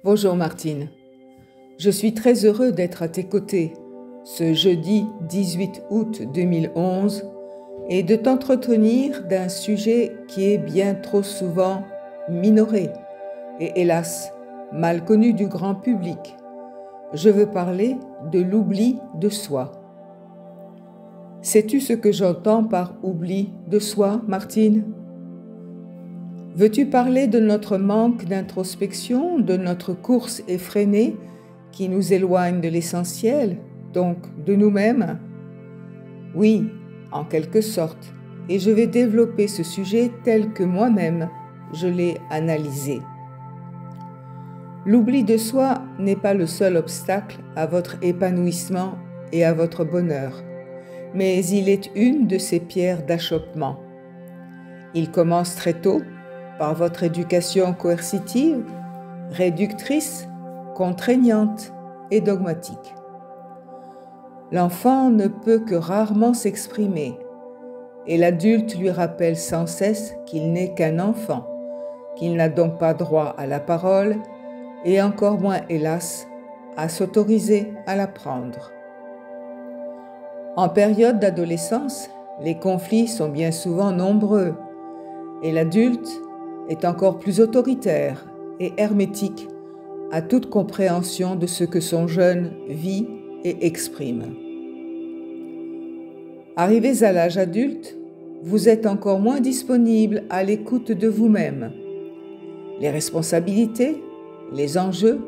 Bonjour Martine, je suis très heureux d'être à tes côtés ce jeudi 18 août 2011 et de t'entretenir d'un sujet qui est bien trop souvent minoré et hélas mal connu du grand public. Je veux parler de l'oubli de soi. Sais-tu ce que j'entends par oubli de soi, Martine ? Veux-tu parler de notre manque d'introspection, de notre course effrénée qui nous éloigne de l'essentiel, donc de nous-mêmes? Oui, en quelque sorte, et je vais développer ce sujet tel que moi-même je l'ai analysé. L'oubli de soi n'est pas le seul obstacle à votre épanouissement et à votre bonheur, mais il est une de ces pierres d'achoppement. Il commence très tôt, par votre éducation coercitive, réductrice, contraignante et dogmatique. L'enfant ne peut que rarement s'exprimer, et l'adulte lui rappelle sans cesse qu'il n'est qu'un enfant, qu'il n'a donc pas droit à la parole, et encore moins, hélas, à s'autoriser à la prendre. En période d'adolescence, les conflits sont bien souvent nombreux, et l'adulte est encore plus autoritaire et hermétique à toute compréhension de ce que son jeune vit et exprime. Arrivés à l'âge adulte, vous êtes encore moins disponible à l'écoute de vous-même. Les responsabilités, les enjeux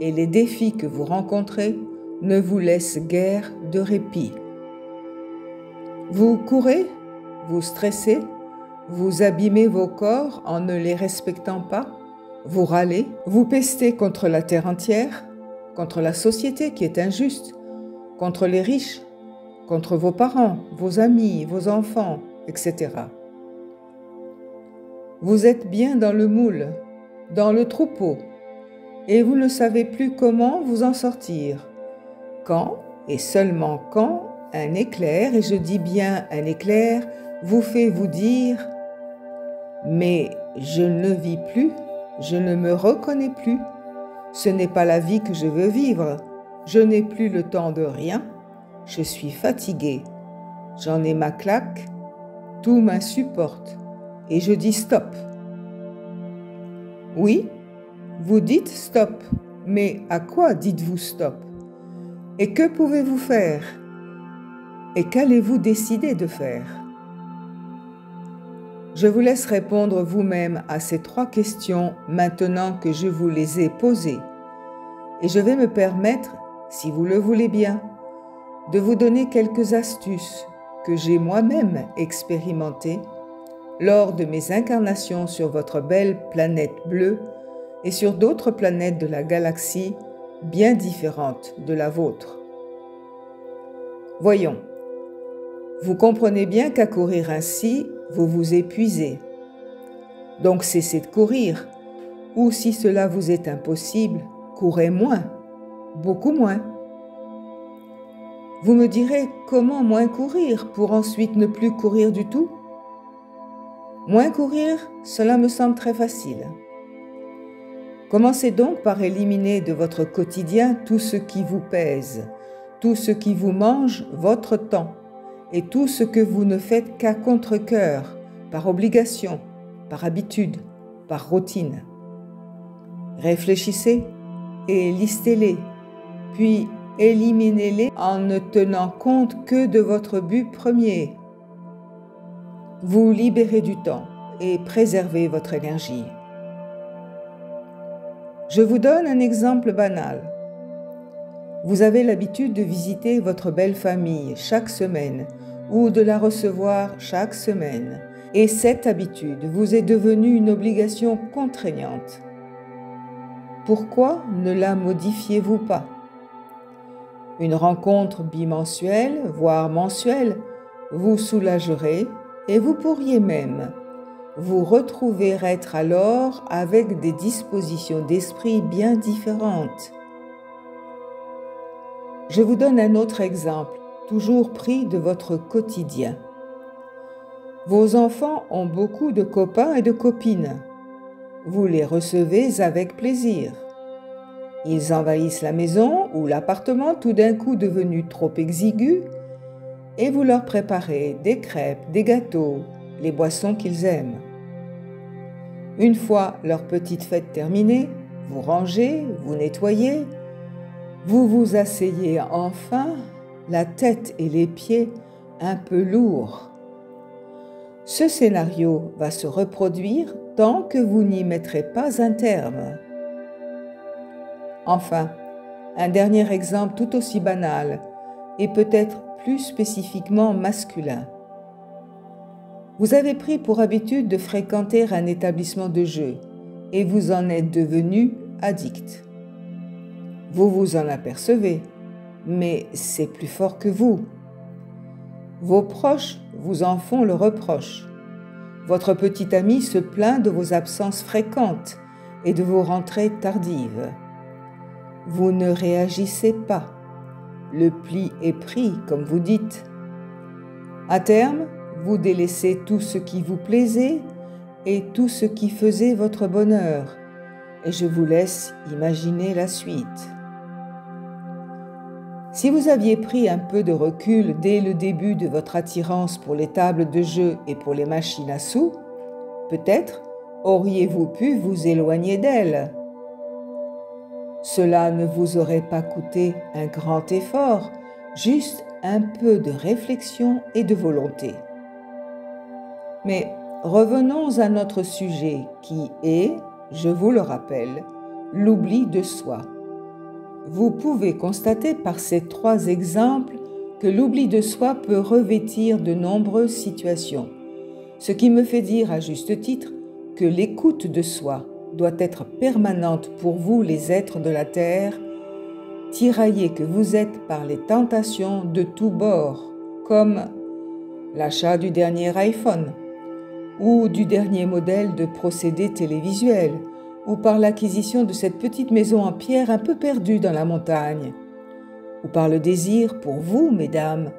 et les défis que vous rencontrez ne vous laissent guère de répit. Vous courez, vous stressez, vous abîmez vos corps en ne les respectant pas, vous râlez, vous pestez contre la terre entière, contre la société qui est injuste, contre les riches, contre vos parents, vos amis, vos enfants, etc. Vous êtes bien dans le moule, dans le troupeau, et vous ne savez plus comment vous en sortir. Quand, et seulement quand, un éclair, et je dis bien un éclair, vous fait vous dire « Mais je ne vis plus, je ne me reconnais plus, ce n'est pas la vie que je veux vivre, je n'ai plus le temps de rien, je suis fatigué, j'en ai ma claque, tout m'insupporte, et je dis stop. » Oui, vous dites stop, mais à quoi dites-vous stop? Et que pouvez-vous faire? Et qu'allez-vous décider de faire? Je vous laisse répondre vous-même à ces 3 questions maintenant que je vous les ai posées. Et je vais me permettre, si vous le voulez bien, de vous donner quelques astuces que j'ai moi-même expérimentées lors de mes incarnations sur votre belle planète bleue et sur d'autres planètes de la galaxie bien différentes de la vôtre. Voyons. Vous comprenez bien qu'à courir ainsi, vous vous épuisez. Donc cessez de courir, ou si cela vous est impossible, courez moins, beaucoup moins. Vous me direz comment moins courir pour ensuite ne plus courir du tout? Moins courir, cela me semble très facile. Commencez donc par éliminer de votre quotidien tout ce qui vous pèse, tout ce qui vous mange votre temps, et tout ce que vous ne faites qu'à contre-cœur, par obligation, par habitude, par routine. Réfléchissez et listez-les, puis éliminez-les en ne tenant compte que de votre but premier. Vous libérez du temps et préservez votre énergie. Je vous donne un exemple banal. Vous avez l'habitude de visiter votre belle famille chaque semaine ou de la recevoir chaque semaine. Et cette habitude vous est devenue une obligation contraignante. Pourquoi ne la modifiez-vous pas? Une rencontre bimensuelle, voire mensuelle, vous soulagerait et vous pourriez même vous retrouver être alors avec des dispositions d'esprit bien différentes. Je vous donne un autre exemple, toujours pris de votre quotidien. Vos enfants ont beaucoup de copains et de copines. Vous les recevez avec plaisir. Ils envahissent la maison ou l'appartement tout d'un coup devenu trop exigu et vous leur préparez des crêpes, des gâteaux, les boissons qu'ils aiment. Une fois leur petite fête terminée, vous rangez, vous nettoyez, vous vous asseyez enfin, la tête et les pieds un peu lourds. Ce scénario va se reproduire tant que vous n'y mettrez pas un terme. Enfin, un dernier exemple tout aussi banal et peut-être plus spécifiquement masculin. Vous avez pris pour habitude de fréquenter un établissement de jeu et vous en êtes devenu addict. Vous vous en apercevez, mais c'est plus fort que vous. Vos proches vous en font le reproche. Votre petit ami se plaint de vos absences fréquentes et de vos rentrées tardives. Vous ne réagissez pas. Le pli est pris, comme vous dites. À terme, vous délaissez tout ce qui vous plaisait et tout ce qui faisait votre bonheur, et je vous laisse imaginer la suite. Si vous aviez pris un peu de recul dès le début de votre attirance pour les tables de jeu et pour les machines à sous, peut-être auriez-vous pu vous éloigner d'elles. Cela ne vous aurait pas coûté un grand effort, juste un peu de réflexion et de volonté. Mais revenons à notre sujet qui est, je vous le rappelle, l'oubli de soi. Vous pouvez constater par ces 3 exemples que l'oubli de soi peut revêtir de nombreuses situations, ce qui me fait dire à juste titre que l'écoute de soi doit être permanente pour vous les êtres de la terre, tiraillés que vous êtes par les tentations de tous bords, comme l'achat du dernier iPhone, ou du dernier modèle de procédé télévisuel, ou par l'acquisition de cette petite maison en pierre un peu perdue dans la montagne, ou par le désir pour vous, mesdames,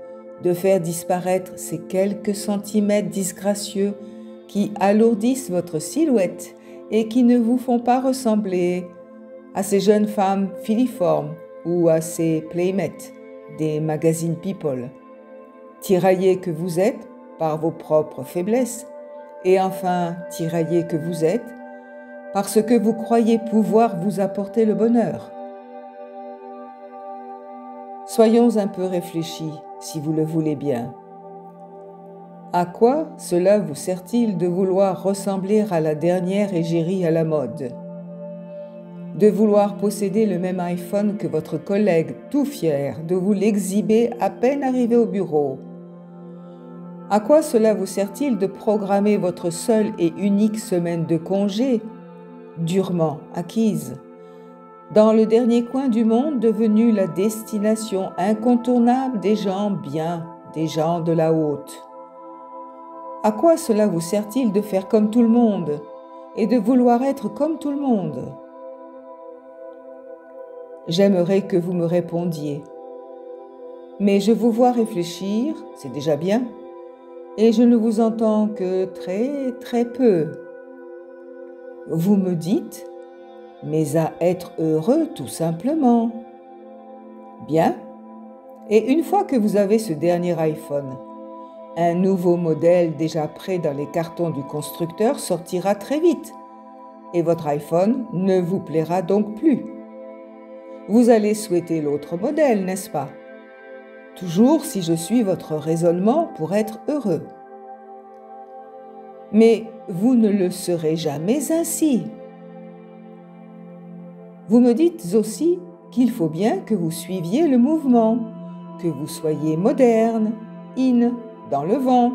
de faire disparaître ces quelques centimètres disgracieux qui alourdissent votre silhouette et qui ne vous font pas ressembler à ces jeunes femmes filiformes ou à ces playmates des magazines People, tiraillés que vous êtes par vos propres faiblesses, et enfin tiraillés que vous êtes parce que vous croyez pouvoir vous apporter le bonheur. Soyons un peu réfléchis, si vous le voulez bien. À quoi cela vous sert-il de vouloir ressembler à la dernière égérie à la mode? De vouloir posséder le même iPhone que votre collègue, tout fier de vous l'exhiber à peine arrivé au bureau? À quoi cela vous sert-il de programmer votre seule et unique semaine de congé, durement acquise, dans le dernier coin du monde devenu la destination incontournable des gens bien, des gens de la haute? À quoi cela vous sert-il de faire comme tout le monde et de vouloir être comme tout le monde? J'aimerais que vous me répondiez. Mais je vous vois réfléchir, c'est déjà bien, et je ne vous entends que très peu. Vous me dites, mais à être heureux tout simplement. Bien. Et une fois que vous avez ce dernier iPhone, un nouveau modèle déjà prêt dans les cartons du constructeur sortira très vite et votre iPhone ne vous plaira donc plus. Vous allez souhaiter l'autre modèle, n'est-ce pas? Toujours si je suis votre raisonnement pour être heureux. Mais vous ne le serez jamais ainsi. Vous me dites aussi qu'il faut bien que vous suiviez le mouvement, que vous soyez moderne, in, dans le vent,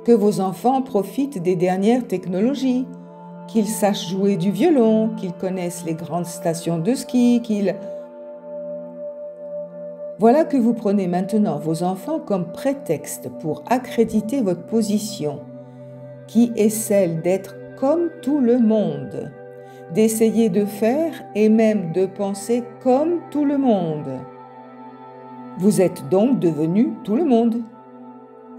que vos enfants profitent des dernières technologies, qu'ils sachent jouer du violon, qu'ils connaissent les grandes stations de ski, Voilà que vous prenez maintenant vos enfants comme prétexte pour accréditer votre position, qui est celle d'être comme tout le monde, d'essayer de faire et même de penser comme tout le monde. Vous êtes donc devenu tout le monde,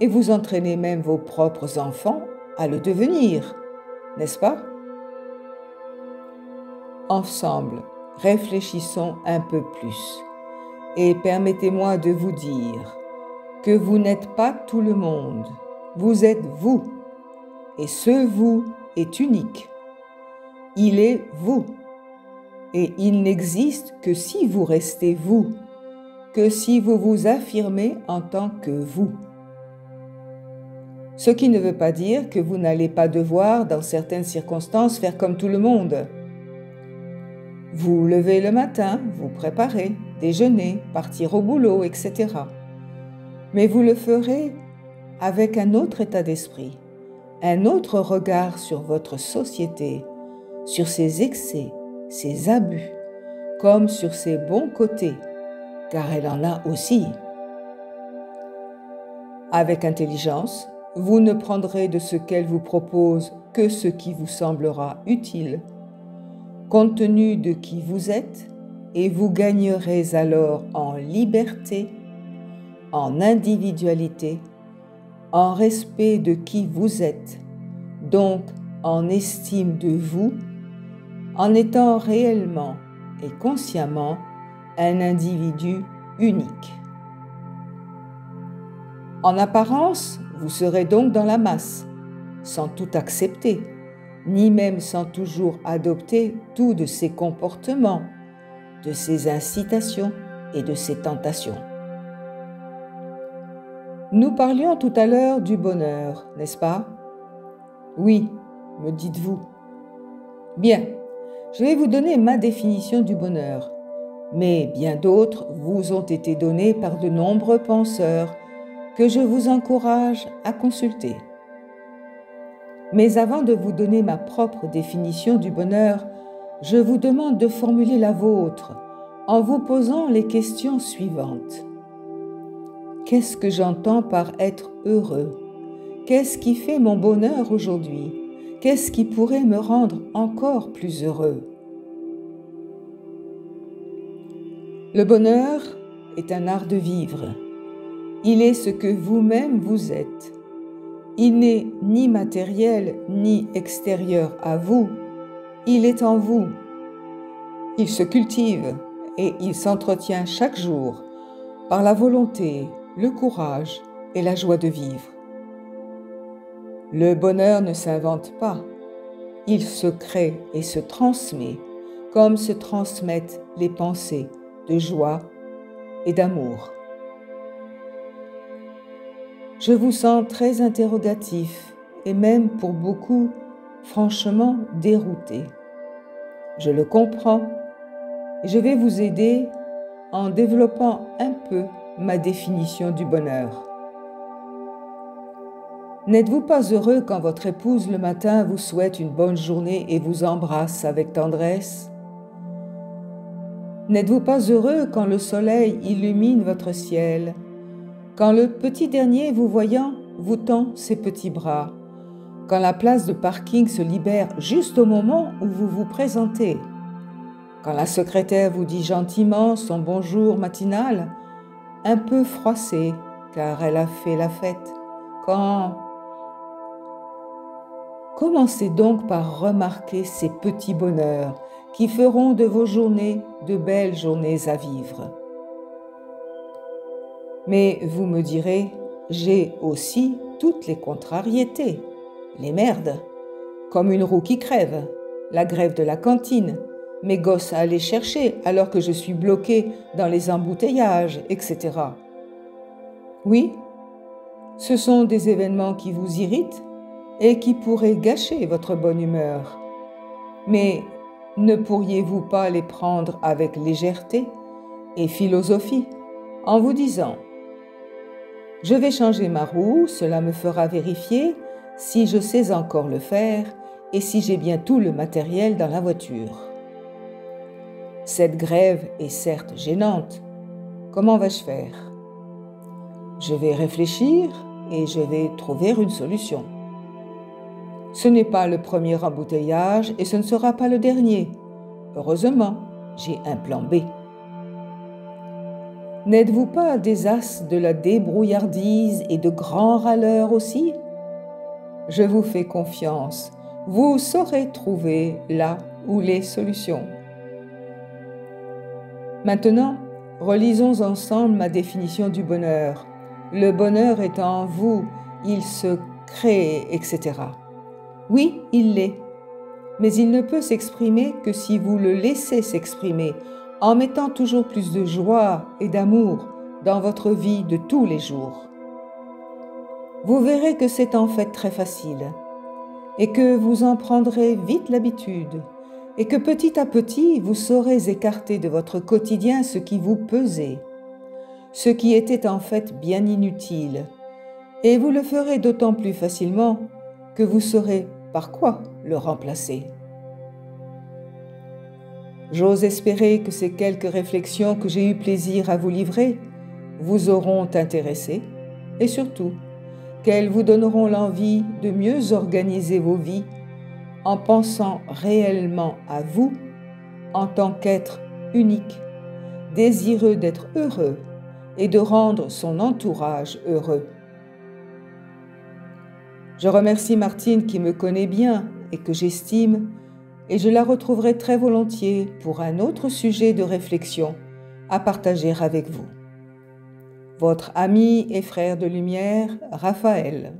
et vous entraînez même vos propres enfants à le devenir, n'est-ce pas? Ensemble, réfléchissons un peu plus et permettez-moi de vous dire que vous n'êtes pas tout le monde, vous êtes vous, et ce vous est unique. Il est vous, et il n'existe que si vous restez vous, que si vous vous affirmez en tant que vous. Ce qui ne veut pas dire que vous n'allez pas devoir, dans certaines circonstances, faire comme tout le monde. Vous levez le matin, vous préparez, déjeuner, partir au boulot, etc. Mais vous le ferez avec un autre état d'esprit, un autre regard sur votre société, sur ses excès, ses abus, comme sur ses bons côtés, car elle en a aussi. Avec intelligence, vous ne prendrez de ce qu'elle vous propose que ce qui vous semblera utile, compte tenu de qui vous êtes, et vous gagnerez alors en liberté, en individualité, en respect de qui vous êtes, donc en estime de vous, en étant réellement et consciemment un individu unique. En apparence, vous serez donc dans la masse, sans tout accepter, ni même sans toujours adopter tout de ses comportements, de ses incitations et de ses tentations. Nous parlions tout à l'heure du bonheur, n'est-ce pas? Oui, me dites-vous. Bien, je vais vous donner ma définition du bonheur, mais bien d'autres vous ont été données par de nombreux penseurs que je vous encourage à consulter. Mais avant de vous donner ma propre définition du bonheur, je vous demande de formuler la vôtre en vous posant les questions suivantes. Qu'est-ce que j'entends par être heureux? Qu'est-ce qui fait mon bonheur aujourd'hui? Qu'est-ce qui pourrait me rendre encore plus heureux? Le bonheur est un art de vivre. Il est ce que vous-même vous êtes. Il n'est ni matériel ni extérieur à vous. Il est en vous. Il se cultive et il s'entretient chaque jour par la volonté, le courage et la joie de vivre. Le bonheur ne s'invente pas. Il se crée et se transmet comme se transmettent les pensées de joie et d'amour. Je vous sens très interrogatif et même pour beaucoup, franchement dérouté. Je le comprends et je vais vous aider en développant un peu ma définition du bonheur. N'êtes-vous pas heureux quand votre épouse le matin vous souhaite une bonne journée et vous embrasse avec tendresse? N'êtes-vous pas heureux quand le soleil illumine votre ciel? Quand le petit dernier vous voyant vous tend ses petits bras, quand la place de parking se libère juste au moment où vous vous présentez, quand la secrétaire vous dit gentiment son bonjour matinal, un peu froissé car elle a fait la fête, Commencez donc par remarquer ces petits bonheurs qui feront de vos journées de belles journées à vivre. Mais vous me direz, j'ai aussi toutes les contrariétés, les merdes, comme une roue qui crève, la grève de la cantine, mes gosses à aller chercher alors que je suis bloquée dans les embouteillages, etc. Oui, ce sont des événements qui vous irritent et qui pourraient gâcher votre bonne humeur. Mais ne pourriez-vous pas les prendre avec légèreté et philosophie en vous disant « Je vais changer ma roue, cela me fera vérifier si je sais encore le faire et si j'ai bien tout le matériel dans la voiture. Cette grève est certes gênante. Comment vais-je faire? Je vais réfléchir et je vais trouver une solution. Ce n'est pas le premier embouteillage et ce ne sera pas le dernier. Heureusement, j'ai un plan B. » N'êtes-vous pas des as de la débrouillardise et de grands râleurs aussi? Je vous fais confiance, vous saurez trouver là où les solutions. Maintenant, relisons ensemble ma définition du bonheur. Le bonheur est en vous, il se crée, etc. Oui, il l'est, mais il ne peut s'exprimer que si vous le laissez s'exprimer, en mettant toujours plus de joie et d'amour dans votre vie de tous les jours. Vous verrez que c'est en fait très facile et que vous en prendrez vite l'habitude et que petit à petit vous saurez écarter de votre quotidien ce qui vous pesait, ce qui était en fait bien inutile, et vous le ferez d'autant plus facilement que vous saurez par quoi le remplacer. J'ose espérer que ces quelques réflexions que j'ai eu plaisir à vous livrer vous auront intéressé et surtout qu'elles vous donneront l'envie de mieux organiser vos vies en pensant réellement à vous en tant qu'être unique, désireux d'être heureux et de rendre son entourage heureux. Je remercie Martine qui me connaît bien et que j'estime, et je la retrouverai très volontiers pour un autre sujet de réflexion à partager avec vous. Votre ami et frère de lumière, Raphaël.